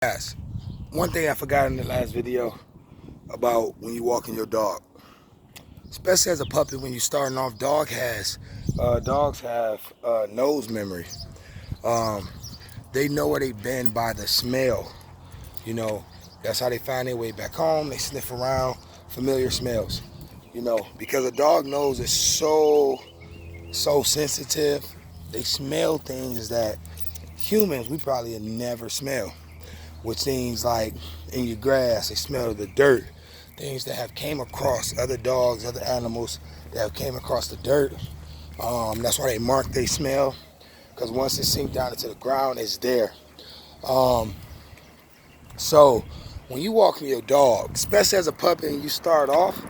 Guys, one thing I forgot in the last video about when you walking your dog, especially as a puppy when you're starting off, dogs have nose memory. Um, they know where they've been by the smell. You know, that's how they find their way back home. They sniff around familiar smells. Because a dog nose is so sensitive. They smell things that humans we probably never smell. With things like in your grass, they smell the dirt. Things that have came across other dogs, other animals that have came across the dirt. That's why they mark they smell, because once it sinks down into the ground, it's there. Um, so when you walking your dog, especially as a puppy and you start off,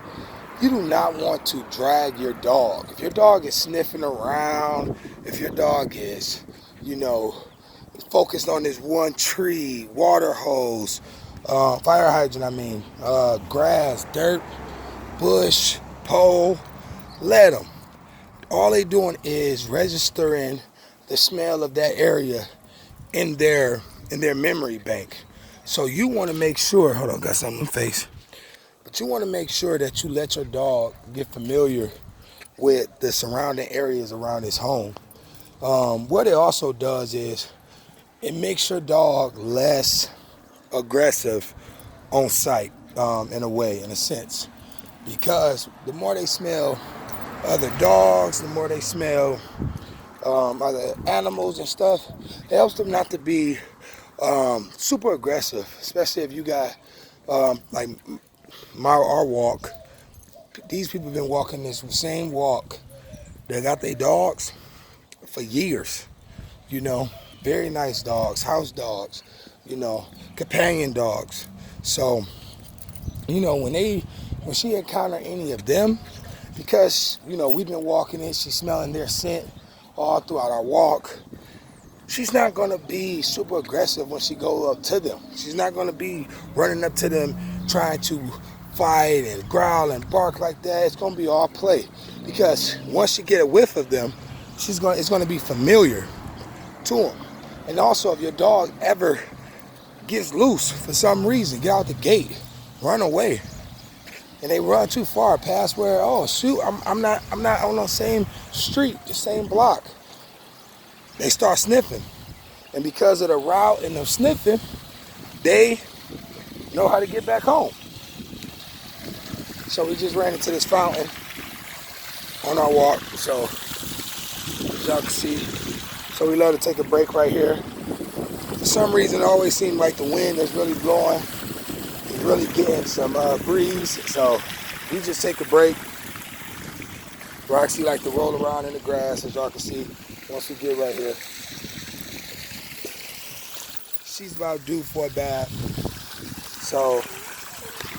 you do not want to drag your dog. If your dog is sniffing around, if your dog is, you know, focused on this one tree, water hose, fire hydrant, grass, dirt, bush, pole, let them. All they doing is registering the smell of that area in their memory bank. So you want to make sure, hold on, got something in the face. But you want to make sure that you let your dog get familiar with the surrounding areas around his home. What it also does is it makes your dog less aggressive on sight, in a way, in a sense. Because the more they smell other dogs, the more they smell other animals and stuff, it helps them not to be super aggressive, especially if you got like our walk. These people have been walking this same walk. They got their dogs for years, you know. Very nice dogs, house dogs, companion dogs. So, when she encounter any of them, because, we've been walking in, she's smelling their scent all throughout our walk. She's not going to be super aggressive when she go up to them. She's not going to be running up to them trying to fight and growl and bark like that. It's going to be all play. Because once she get a whiff of them, it's going to be familiar to them. And also, if your dog ever gets loose for some reason, get out the gate, run away, and they run too far past where, oh shoot, I'm not on the same street, the same block. They start sniffing, and because of the route and the sniffing, they know how to get back home. So we just ran into this fountain on our walk. So as y'all can see, so we love to take a break right here. For some reason, it always seems like the wind is really blowing. It's really getting some breeze. So we just take a break. Roxy like to roll around in the grass, as y'all can see. Once we get right here, she's about due for a bath. So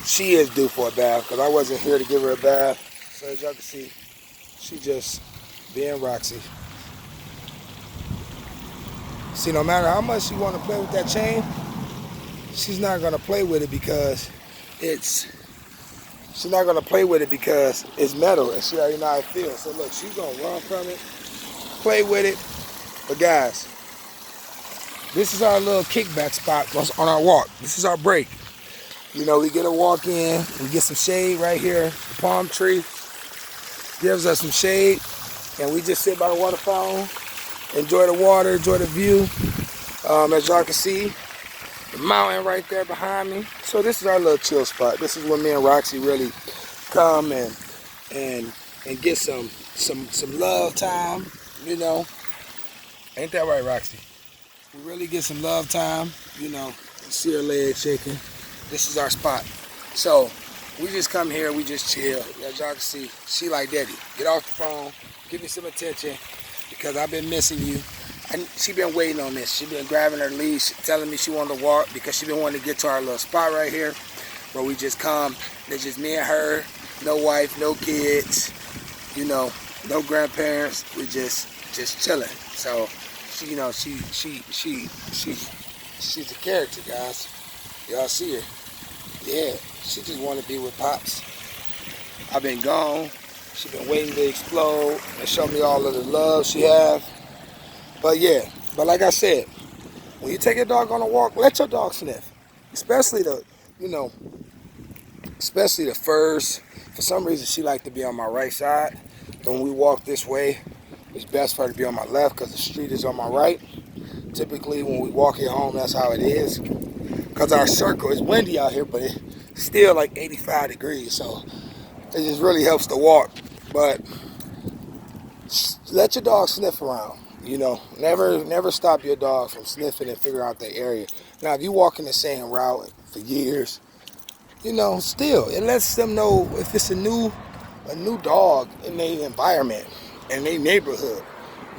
she is due for a bath because I wasn't here to give her a bath. So as y'all can see, she just being Roxy. See, no matter how much she want to play with that chain, she's not going to play with it because it's metal, and she already know how it feels. So look, she's going to run from it, play with it. But guys, this is our little kickback spot on our walk. This is our break. We get a walk in, we get some shade right here. The palm tree gives us some shade, and we just sit by the water fountain, enjoy the water, enjoy the view. As y'all can see, the mountain right there behind me. So this is our little chill spot. This is where me and Roxy really come and get some love time, Ain't that right, Roxy? We really get some love time, You see her legs shaking. This is our spot. So we just come here, we just chill. As y'all can see, she like, Daddy, get off the phone, give me some attention, because I've been missing you. And she been waiting on this. She been grabbing her leash, telling me she wanted to walk because she been wanting to get to our little spot right here where we just come. It's just me and her, no wife, no kids, no grandparents. We just chilling. So she's a character, guys. Y'all see her. Yeah, she just want to be with Pops. I've been gone. She been waiting to explode and show me all of the love she have. But yeah, like I said, when you take your dog on a walk, let your dog sniff. Especially the, you know, especially the first. For some reason, she liked to be on my right side. But when we walk this way, it's best for her to be on my left because the street is on my right. Typically, when we walk here home, that's how it is. Because our circle is windy out here, but it's still like 85 degrees. So it just really helps to walk. But let your dog sniff around. You know, never stop your dog from sniffing and figuring out the area. Now, if you walk in the same route for years, you know, still, it lets them know if it's a new dog in their environment, in their neighborhood.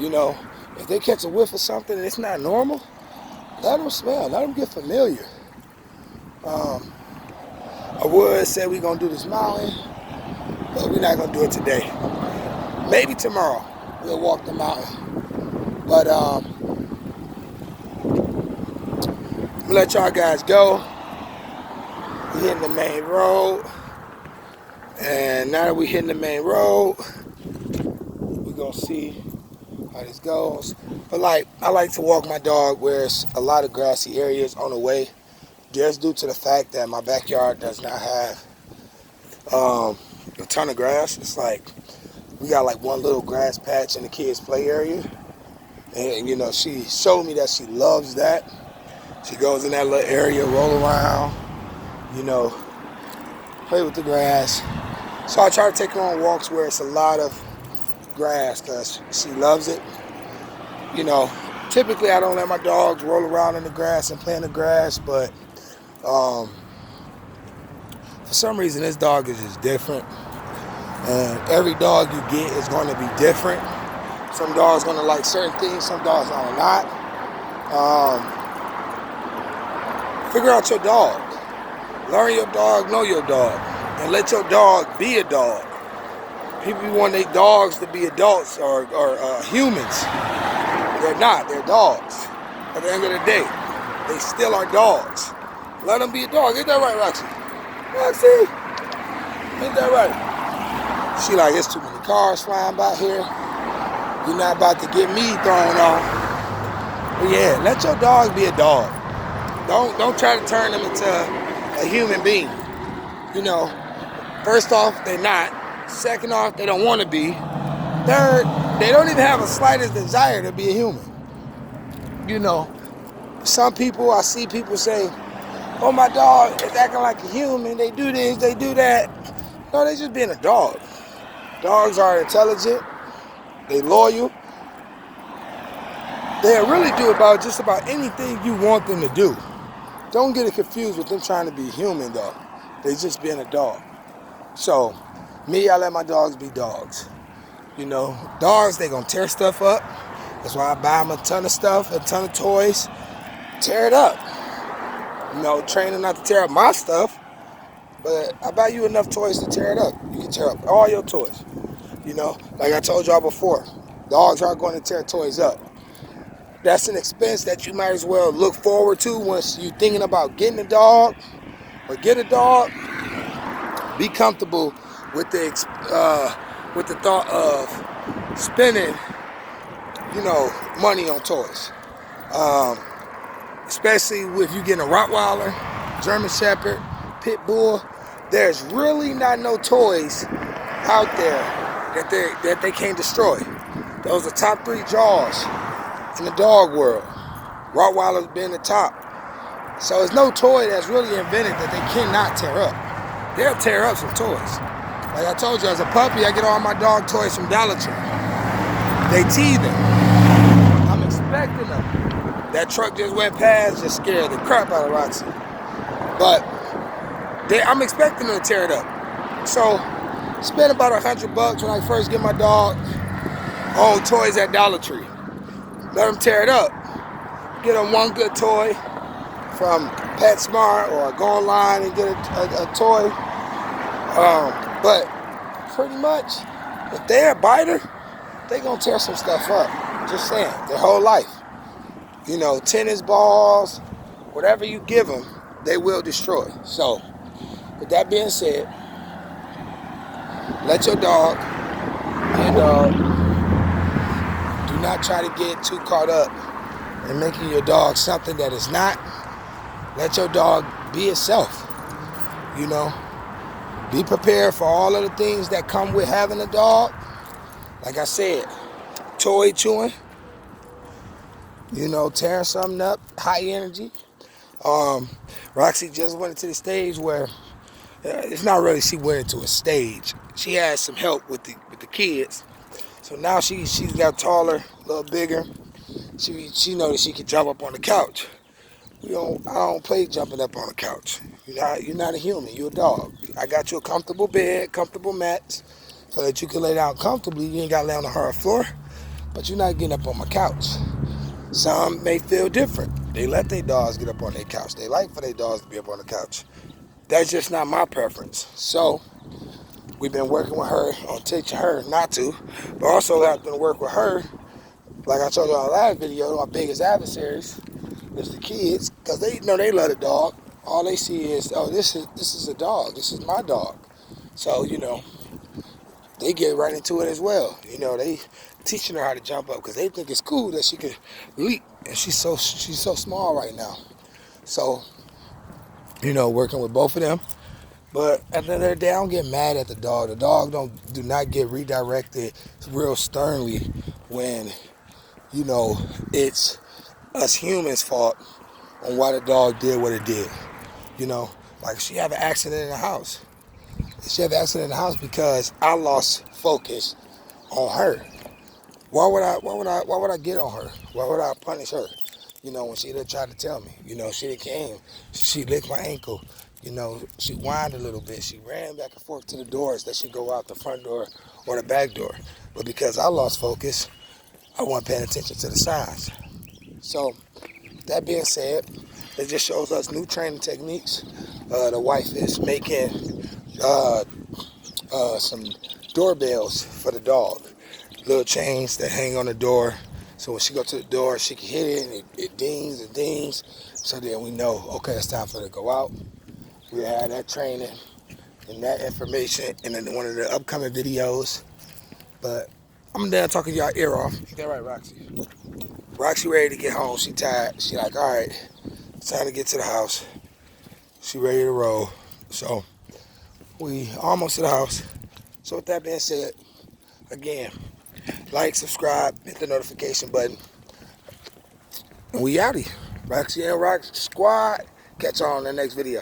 You know, if they catch a whiff of something and it's not normal, let them smell, let them get familiar. I would say we're going to do this mountain, but we're not going to do it today. Maybe tomorrow we'll walk the mountain. But I'm going to let y'all guys go. We're hitting the main road. And now that we're hitting the main road, we're going to see how this goes. But I like to walk my dog where it's a lot of grassy areas on the way, just due to the fact that my backyard does not have a ton of grass. It's like we got like one little grass patch in the kids' play area. And, you know, she showed me that she loves that. She goes in that little area, roll around, you know, play with the grass. So I try to take her on walks where it's a lot of grass because she loves it. You know, typically I don't let my dogs roll around in the grass and play in the grass, but for some reason this dog is just different. And every dog you get is going to be different. Some dogs going to like certain things, some dogs are not. Figure out your dog. Learn your dog, know your dog. And let your dog be a dog. People want their dogs to be adults or humans. They're not, they're dogs. At the end of the day, they still are dogs. Let them be a dog. Ain't that right, Roxy? Roxy! Ain't that right? She like, there's too many cars flying by here. You're not about to get me thrown off. But yeah, let your dog be a dog. Don't try to turn them into a human being. You know, first off, they're not. Second off, they don't want to be. Third, they don't even have a slightest desire to be a human. You know, some people, I see people say, oh, my dog is acting like a human. They do this, they do that. No, they just being a dog. Dogs are intelligent. They loyal. They'll really do about just about anything you want them to do. Don't get it confused with them trying to be human, though. They just being a dog. So, me, I let my dogs be dogs. You know, dogs, they gonna tear stuff up. That's why I buy them a ton of stuff, a ton of toys. Tear it up. You know, train them not to tear up my stuff, but I buy you enough toys to tear it up. You can tear up all your toys. You know, like I told y'all before, dogs aren't going to tear toys up. That's an expense that you might as well look forward to once you're thinking about getting a dog or get a dog. Be comfortable with the thought of spending, you know, money on toys. Especially if you're getting a Rottweiler, German Shepherd, Pit Bull. There's really not no toys out there that they can't destroy. Those are top 3 jaws in the dog world. Rottweilers being the top. So there's no toy that's really invented that they cannot tear up. They'll tear up some toys. Like I told you, as a puppy, I get all my dog toys from Dollar Tree. They teething. I'm expecting them. That truck just went past, just scared the crap out of Roxy. But I'm expecting them to tear it up. So, spend about $100 when I first get my dog on toys at Dollar Tree. Let them tear it up. Get them one good toy from PetSmart or go online and get a toy. But pretty much, if they're a biter, they gonna tear some stuff up. Just saying, their whole life. You know, tennis balls, whatever you give them, they will destroy. So, with that being said, let your dog be a dog. Do not try to get too caught up and making your dog something that is not. Let your dog be itself. You know, be prepared for all of the things that come with having a dog. Like I said, toy chewing, you know, tearing something up, high energy. Roxy just went into the stage where it's not really she went into a stage. She had some help with the kids. So now she's got taller, a little bigger. She know that she can jump up on the couch. I don't play jumping up on the couch. You're not a human. You're a dog. I got you a comfortable bed, comfortable mats, so that you can lay down comfortably. You ain't got to lay on the hard floor, but you're not getting up on my couch. Some may feel different. They let their dogs get up on their couch. They like for their dogs to be up on the couch. That's just not my preference. So we've been working with her on teaching her not to, but also have to work with her. Like I told you in our last video, my biggest adversaries is the kids, because they know they love the dog. All they see is, oh, this is a dog. This is my dog. So, you know, they get right into it as well. You know, they teaching her how to jump up because they think it's cool that she can leap, and she's so small right now. So, you know, working with both of them. But at the end of the day, I don't get mad at the dog. The dog do not get redirected real sternly when, you know, it's us humans' fault on why the dog did what it did. You know, like she had an accident in the house. She had an accident in the house because I lost focus on her. Why would I get on her? Why would I punish her? You know, when she tried to tell me, you know, she came, she licked my ankle, you know, she whined a little bit, she ran back and forth to the doors that she go out the front door or the back door. But because I lost focus, I wasn't paying attention to the signs. So, that being said, it just shows us new training techniques. The wife is making some doorbells for the dog. Little chains that hang on the door. So when she go to the door, she can hit it and it dings and dings. So then we know, okay, it's time for her to go out. We have that training and that information in one of the upcoming videos. But I'm done talking y'all ear off. Ain't that right, Roxy? Roxy ready to get home. She tired. She like, all right, it's time to get to the house. She ready to roll. So we almost to the house. So with that being said, again, like, subscribe, hit the notification button. And we out here. Roxy and Rock Squad. Catch y'all on the next video.